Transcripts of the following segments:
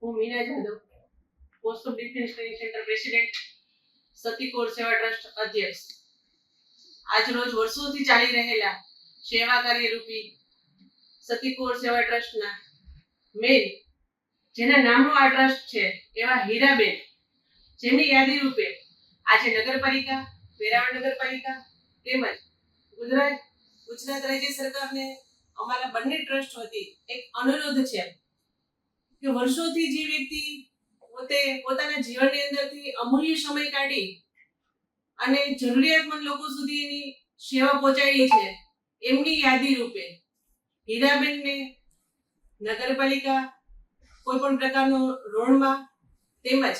હું Meena Jadav, post of defence training centre president, Sati Kor Seva trust અધ્યક્ષ. આજ રોજ વર્ષોથી ચાલી રહેલા સેવા કાર્ય રૂપી સતી કોર સેવા ટ્રસ્ટના મેન જેના નામનું આ ટ્રસ્ટ છે એવા હીરાબેન, જેમની યાદી રૂપે આજે નગરપાલિકા, વેરાવળ નગરપાલિકા તેમજ ગુજરાત રાજ્ય સરકારને અમારા બંને ટ્રસ્ટ વતી એક અનુરોધ છે કે વર્ષોથી જે વ્યક્તિ પોતે પોતાના જીવનની અંદરથી અમૂલ્ય સમય કાઢી અને જરૂરિયાતમંદ લોકો સુધી એની સેવા પહોંચાડી છે, એમની યાદી રૂપે હીરાબેનને નગરપાલિકા કોઈ પણ પ્રકારનો ઋણમાં તેમજ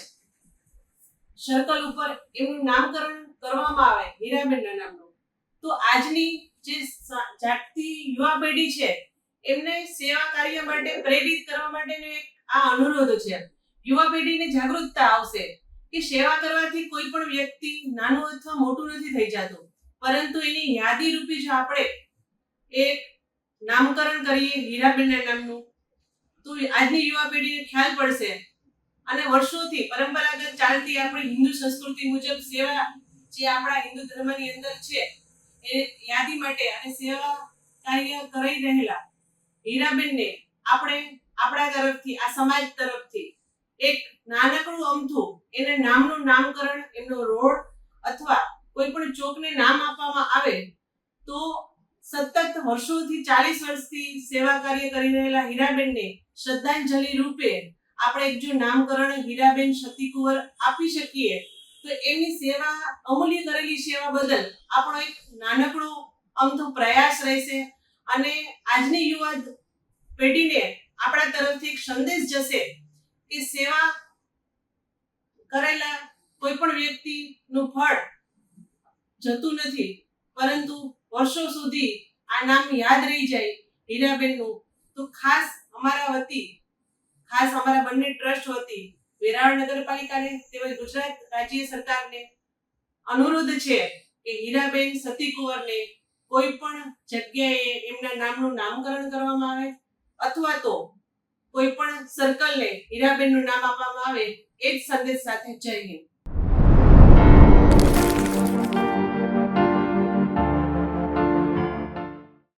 સર્કલ ઉપર એમનું નામકરણ કરવામાં આવે હીરાબેનના નામનું, તો આજની જે જાગતી યુવા પેઢી છે એમને સેવા કાર્ય માટે પ્રેરિત કરવા માટેનો એક આ અનુરોધ છે. યુવા પેઢીને જાગૃતતા આવશે કે સેવા કરવાથી કોઈ પણ વ્યક્તિ નાનું અથવા મોટું નથી થઈ જતું, પરંતુ એની યાદી રૂપી જો આપણે એક નામકરણ કરીએ હીરાબેનના નામનું, તો આજની યુવા પેઢીને ખ્યાલ પડશે અને વર્ષોથી પરંપરાગત ચાલતી આપણી હિન્દુ સંસ્કૃતિ મુજબ સેવા જે આપણા હિન્દુ ધર્મની અંદર છે એ યાદી માટે અને સેવા કાર્ય કરી રહેલા હીરાબેનને આપણે આપણા તરફથી, આ સમાજ તરફથી એક નાનકડું અમથું એના નામનું નામકરણ, એમનો રોડ અથવા કોઈ પણ ચોકને નામ આપવામાં આવે તો સતત વર્ષોથી 40 વર્ષથી સેવા કાર્ય કરી રહેલા હીરાબેનને શ્રદ્ધાંજલિ રૂપે આપણે એક જો નામકરણ હીરાબેન સતી કુંવર આપી શકીએ તો એમની સેવા, અમૂલ્ય કરેલી સેવા બદલ આપણો એક નાનકડો અમથો પ્રયાસ રહેશે અને આજની યુવા પેઢીને આપણા તરફથી એક સંદેશ જશે કે સેવા કરેલા કોઈ પણ વ્યક્તિનું ફળ જતું નથી, પરંતુ વર્ષો સુધી આ નામ યાદ રહી જાય હીરાબેનનું. તો ખાસ અમારા વતી, ખાસ અમારા બંને ટ્રસ્ટ વતી વેરાવળ નગરપાલિકાને તેમજ ગુજરાત રાજ્ય સરકારને અનુરોધ છે કે હીરાબેન સતી કુંવરને કોઈ પણ જગ્યાએ એમના નામનું નામકરણ કરવામાં આવે અથવા તો કોઈ પણ સર્કલને હીરાબેનનું નામ આપવામાં આવે, એ જ સંદેશ સાથે. જય હિન્દ.